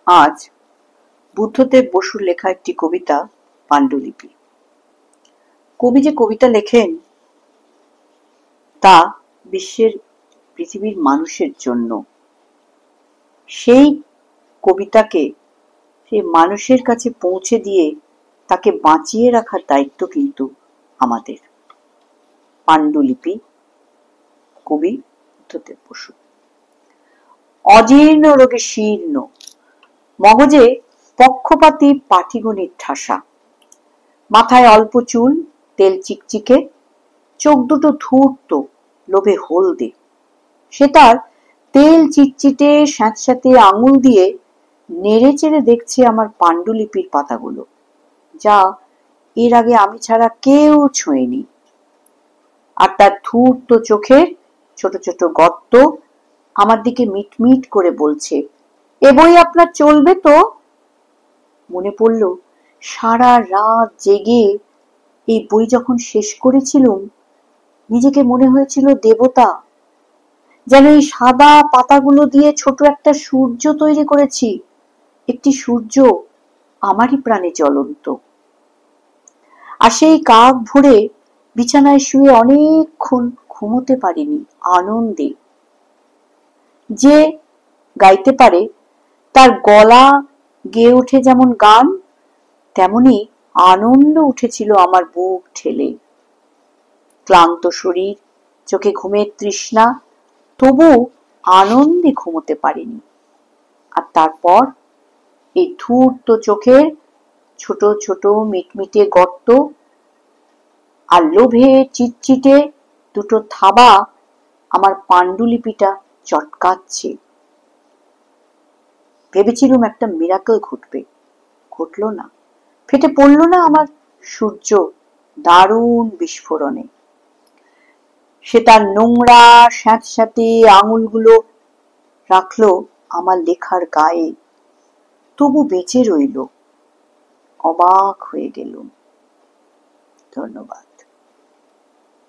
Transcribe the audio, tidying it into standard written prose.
আজ বুদ্ধদেব বসুর লেখা একটি কবিতা পাণ্ডুলিপি। কবি যে কবিতা লেখেন তা বিশ্বের পৃথিবীর মানুষের জন্য। সেই কবিতাকে সেই মানুষের কাছে পৌঁছে দিয়ে তাকে বাঁচিয়ে রাখার দায়িত্ব কিন্তু আমাদের। পাণ্ডুলিপি, কবি বুদ্ধদেব বসু। অজীর্ণ রোগে শীর্ণ, মগজে পক্ষপাতী পাটিগণিত ঠাসা, মাথায় অল্প চুল, তেল চিকচিকে, চোখ দুটো ধূর্ত, লোভে হলদে। সে তার তেল চিটচিটে স্যাঁতস্যাঁতে আঙুল দিয়ে নেড়ে চেড়ে দেখছে আমার পাণ্ডুলিপির পাতাগুলো, যা এর আগে আমি ছাড়া কেউ ছোঁয়নি। আর তার ধূর্ত চোখের ছোট ছোট গর্ত আমার দিকে মিটমিট করে বলছে, এ বই আপনার চলবে তো? মনে পড়ল সারা রাত জেগে এই বই যখন শেষ করেছিলুম, নিজেকে মনে হয়েছিল দেবতা। যেন এই সাদা পাতাগুলো দিয়ে ছোট একটা সূর্য তৈরি করেছি, একটি সূর্য আমারই প্রাণে জ্বলন্ত। আর সেই কাক ভরে বিছানায় শুয়ে অনেকক্ষণ ঘুমোতে পারিনি আনন্দে। যে গাইতে পারে তার গলা গেয়ে ওঠে যেমন গান, তেমনি আনন্দ উঠেছিল আমার বুক ঠেলে। ক্লান্ত শরীর, চোখে ঘুমের তৃষ্ণা, তবু আনন্দে ঘুমোতে পারিনি। আর তারপর এই ধূর্ত চোখের ছোট ছোট মিটমিটে গর্ত আর লোভে চিটচিটে দুটো থাবা আমার পাণ্ডুলিপিটা চটকাচ্ছে। ভেবেছিলুম একটা মিরাকল ঘটবে, ঘটল না। ফেটে পড়ল না আমার সূর্য দারুণ বিস্ফোরণে। সে তার নোংরা স্যাঁতস্যাঁতে আঙুলগুলো রাখলো আমার লেখার গায়ে, তবু বেঁচে রইল। অবাক হয়ে গেলুম। ধন্যবাদ।